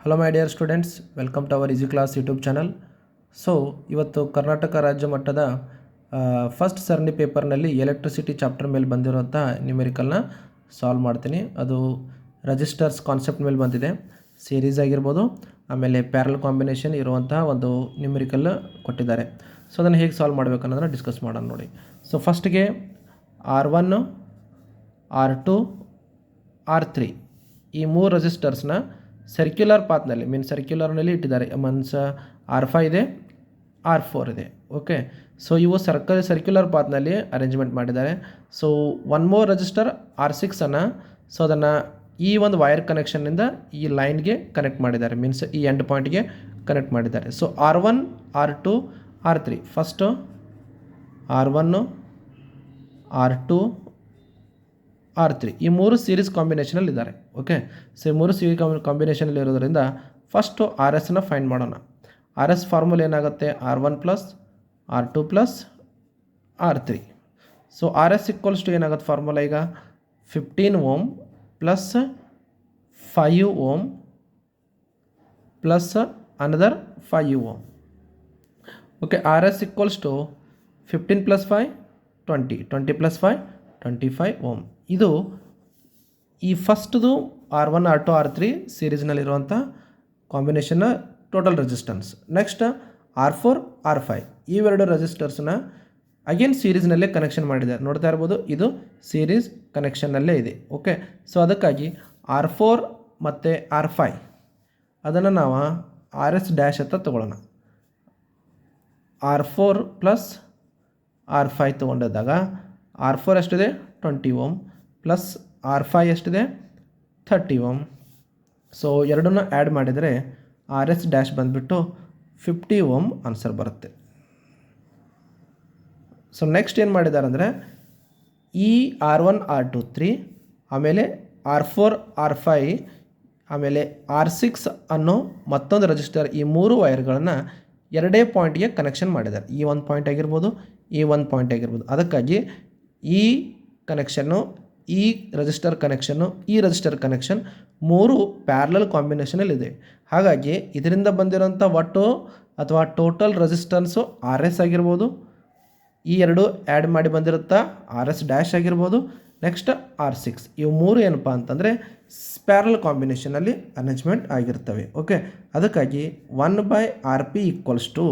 Hello my dear students, welcome to our easy class YouTube channel. So ಇವತ್ತು ಕರ್ನಾಟಕ ರಾಜ್ಯ ಮಟ್ಟದ first ಸರಣಿ ಪೇಪರ್ನಲ್ಲಿ ಎಲೆಕ್ಟ್ರಿಸಿಟಿ ಚಾಪ್ಟರ್ ಮೇಲೆ ಬಂದಿರುವಂಥ ನ್ಯೂಮೆರಿಕಲ್ನ ಸಾಲ್ವ್ ಮಾಡ್ತೀನಿ. ಅದು ರಿಜಿಸ್ಟರ್ಸ್ ಕಾನ್ಸೆಪ್ಟ್ ಮೇಲೆ ಬಂದಿದೆ. ಸೀರೀಸ್ ಆಗಿರ್ಬೋದು, ಆಮೇಲೆ ಪ್ಯಾರಲ್ ಕಾಂಬಿನೇಷನ್ ಇರುವಂತಹ ಒಂದು ನ್ಯೂಮೆರಿಕಲ್ ಕೊಟ್ಟಿದ್ದಾರೆ. ಸೊ ಅದನ್ನು ಹೇಗೆ ಸಾಲ್ವ್ ಮಾಡಬೇಕು ಅನ್ನೋದನ್ನು ಡಿಸ್ಕಸ್ ಮಾಡೋಣ ನೋಡಿ. ಸೊ ಫಸ್ಟ್ಗೆ R1, R2, R3 ಈ ಮೂರು ರೆಸಿಸ್ಟರ್ಸ್ನ ಸರ್ಕ್ಯುಲರ್ ಪಾತ್ನಲ್ಲಿ ಸರ್ಕ್ಯುಲರ್ನಲ್ಲಿ ಇಟ್ಟಿದ್ದಾರೆ. R5 ಇದೆ, R4 ಇದೆ. ಓಕೆ, ಸೊ ಇವು ಸರ್ಕ್ಯುಲರ್ ಪಾತ್ನಲ್ಲಿ ಅರೇಂಜ್ಮೆಂಟ್ ಮಾಡಿದ್ದಾರೆ. So one more register R6 so ಅದನ್ನು ಈ ಒಂದು ವೈರ್ ಕನೆಕ್ಷನ್ನಿಂದ ಈ ಲೈನ್ಗೆ ಕನೆಕ್ಟ್ ಮಾಡಿದ್ದಾರೆ, ಈ ಎಂಡ್ ಪಾಯಿಂಟ್ಗೆ ಕನೆಕ್ಟ್ ಮಾಡಿದ್ದಾರೆ. So R1, R2, R3 first R1, R2, R3 ಈ ಮೂರು ಸೀರೀಸ್ ಕಾಂಬಿನೇಷನಲ್ಲಿ ಇದ್ದಾರೆ. ಓಕೆ, ಸೊ ಈ ಮೂರು ಸೀರೀಸ್ ಕಾಂಬಿನೇಷನಲ್ಲಿ ಇರೋದ್ರಿಂದ ಫಸ್ಟು RSನ ಫೈಂಡ್ ಮಾಡೋಣ. RS ಫಾರ್ಮುಲಾ ಏನಾಗುತ್ತೆ? R1 + R2 + R3. So RS = ಏನಾಗುತ್ತೆ ಫಾರ್ಮುಲಾ ಈಗ? 15 Ω + 5 Ω + ಅನದರ್ 5 Ω. Okay, RS = 15 + 5 20, 20 + 5 25 Ω. ಇದು ಈ ಫಸ್ಟ್ದು R1, R2, R3 ಸೀರೀಸ್ನಲ್ಲಿರುವಂಥ ಕಾಂಬಿನೇಷನ್ನ total resistance. Next R4, R5 ಇವೆರಡು ರೆಸಿಸ್ಟರ್ಸ್ನ ಅಗೇನ್ ಸೀರೀಸ್ನಲ್ಲೇ ಕನೆಕ್ಷನ್ ಮಾಡಿದ್ದಾರೆ. ನೋಡ್ತಾ ಇರ್ಬೋದು, ಇದು ಸೀರೀಸ್ ಕನೆಕ್ಷನ್ನಲ್ಲೇ ಇದೆ. ಓಕೆ, ಸೊ ಅದಕ್ಕಾಗಿ R4 ಮತ್ತು R5 ಅದನ್ನು ನಾವು RS' ಅಂತ ತೊಗೊಳ್ಳೋಣ. R4 + R5 ತೊಗೊಂಡಿದ್ದಾಗ R4 ಎಷ್ಟಿದೆ? 20 Ω ಪ್ಲಸ್ R5 ಎಷ್ಟಿದೆ? 30 Ω. ಸೊ ಎರಡನ್ನೂ ಆ್ಯಡ್ ಮಾಡಿದರೆ RS' ಬಂದುಬಿಟ್ಟು 50 Ω ಆನ್ಸರ್ ಬರುತ್ತೆ. ಸೊ ನೆಕ್ಸ್ಟ್ ಏನು ಮಾಡಿದ್ದಾರೆ ಅಂದರೆ ಈ R1, R2, 3 ಆಮೇಲೆ R4, R5 ಆಮೇಲೆ R6 ಅನ್ನೋ ಮತ್ತೊಂದು ರೆಜಿಸ್ಟರ್ ಈ ಮೂರು ವೈರ್ಗಳನ್ನು ಎರಡೇ ಪಾಯಿಂಟ್ಗೆ ಕನೆಕ್ಷನ್ ಮಾಡಿದ್ದಾರೆ. ಈ ಒಂದು ಪಾಯಿಂಟ್ ಆಗಿರ್ಬೋದು, ಈ ಒಂದು ಪಾಯಿಂಟ್ ಆಗಿರ್ಬೋದು. ಅದಕ್ಕಾಗಿ ಈ ಕನೆಕ್ಷನ್ನು, ಈ ರೆಜಿಸ್ಟರ್ ಕನೆಕ್ಷನ್ನು, ಈ ರೆಜಿಸ್ಟರ್ ಕನೆಕ್ಷನ್ ಮೂರು ಪ್ಯಾರಲಲ್ ಕಾಂಬಿನೇಷನಲ್ಲಿದೆ. ಹಾಗಾಗಿ ಇದರಿಂದ ಬಂದಿರೋಂಥ ಒಟ್ಟು ಅಥವಾ ಟೋಟಲ್ ರೆಸಿಸ್ಟೆನ್ಸು RS ಆಗಿರ್ಬೋದು, ಈ ಎರಡು ಆ್ಯಡ್ ಮಾಡಿ ಬಂದಿರುತ್ತಾ RS' ಆಗಿರ್ಬೋದು, ನೆಕ್ಸ್ಟ್ R6 ಇವು ಮೂರು ಏನಪ್ಪ ಅಂತಂದರೆ ಪ್ಯಾರಲಲ್ ಕಾಂಬಿನೇಷನಲ್ಲಿ ಅರೇಂಜ್ಮೆಂಟ್ ಆಗಿರ್ತವೆ. ಓಕೆ, ಅದಕ್ಕಾಗಿ 1/RP =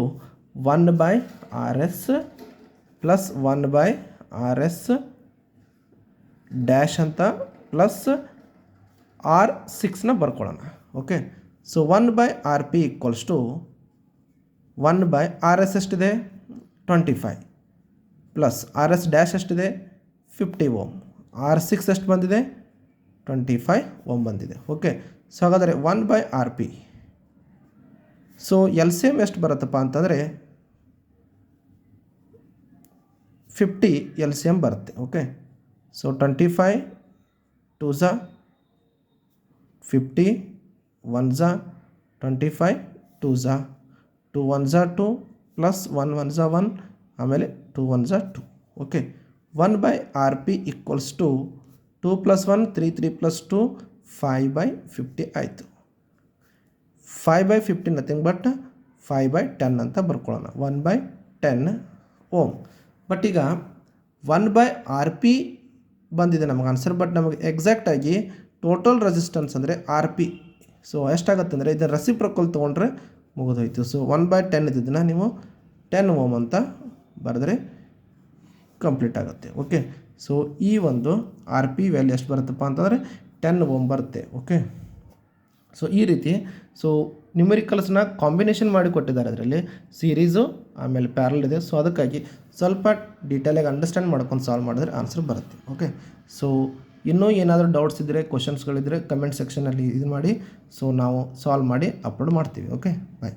1/RS + 1/RS' ಅಂತ ಪ್ಲಸ್ R6ನ ಬರ್ಕೊಳ್ಳೋಣ. ಓಕೆ, ಸೊ 1/RP = 1/RS ಎಷ್ಟಿದೆ? 25 ಪ್ಲಸ್ RS' ಎಷ್ಟಿದೆ? 50 Ω. R6 ಎಷ್ಟು ಬಂದಿದೆ? 25 Ω ಬಂದಿದೆ. ಓಕೆ, ಸೊ ಹಾಗಾದರೆ 1/RP ಸೊ LCM ಎಷ್ಟು ಬರುತ್ತಪ್ಪ ಅಂತಂದರೆ 50 LCM ಬರುತ್ತೆ. Okay, so 25 2s 50 1s 25 2s 2 1s 2 plus 1 1s 1 ಆಮೇಲೆ 2 1s 2. ಓಕೆ, 1/RP = 2 + 1 3 3 + 2 5/50 ಆಯಿತು. 5/50 ನಥಿಂಗ್ ಬಟ್ 5/10 ಅಂತ ಬರ್ಕೊಳ್ಳೋಣ. 1/10 Ω. ಬಟ್ ಈಗ 1/RP ಬಂದಿದೆ ನಮಗೆ ಆನ್ಸರ್. ಬಟ್ ನಮಗೆ ಎಕ್ಸಾಕ್ಟಾಗಿ ಟೋಟಲ್ ರೆಸಿಸ್ಟೆನ್ಸ್ ಅಂದರೆ RP ಸೊ ಎಷ್ಟಾಗುತ್ತೆ ಅಂದರೆ ಇದನ್ನು ರೆಸಿಪ್ರೊಕಲ್ ತೊಗೊಂಡ್ರೆ ಮುಗಿದೋಯ್ತು. ಸೊ 1/10 ಇದ್ದಿದ್ದನ್ನು ನೀವು 10 Ω ಅಂತ ಬರೆದ್ರೆ ಕಂಪ್ಲೀಟ್ ಆಗುತ್ತೆ. ಓಕೆ, ಸೊ ಈ ಒಂದು RP ವ್ಯಾಲ್ಯೂ ಎಷ್ಟು ಬರುತ್ತಪ್ಪ ಅಂತಂದರೆ 10 Ω ಬರುತ್ತೆ. ಓಕೆ, ಸೊ ಈ ರೀತಿ ಸೊ ನ್ಯೂಮೆರಿಕಲ್ಸ್ನ ಕಾಂಬಿನೇಷನ್ ಮಾಡಿ ಕೊಟ್ಟಿದ್ದಾರೆ. ಅದರಲ್ಲಿ ಸೀರೀಸು ಆಮೇಲೆ ಪ್ಯಾರಲ್ ಇದೆ. ಸೊ ಅದಕ್ಕಾಗಿ ಸ್ವಲ್ಪ ಡೀಟೇಲಾಗಿ ಅಂಡರ್ಸ್ಟ್ಯಾಂಡ್ ಮಾಡ್ಕೊಂಡು ಸಾಲ್ವ್ ಮಾಡಿದ್ರೆ ಆನ್ಸರ್ ಬರುತ್ತೆ. ಓಕೆ, ಸೊ ಇನ್ನೂ ಏನಾದರೂ ಡೌಟ್ಸ್ ಇದ್ದರೆ, ಕ್ವಶನ್ಸ್ಗಳಿದ್ದರೆ ಕಮೆಂಟ್ ಸೆಕ್ಷನಲ್ಲಿ ಇದು ಮಾಡಿ. ಸೊ ನಾವು ಸಾಲ್ವ್ ಮಾಡಿ ಅಪ್ಲೋಡ್ ಮಾಡ್ತೀವಿ. ಓಕೆ, ಬಾಯ್.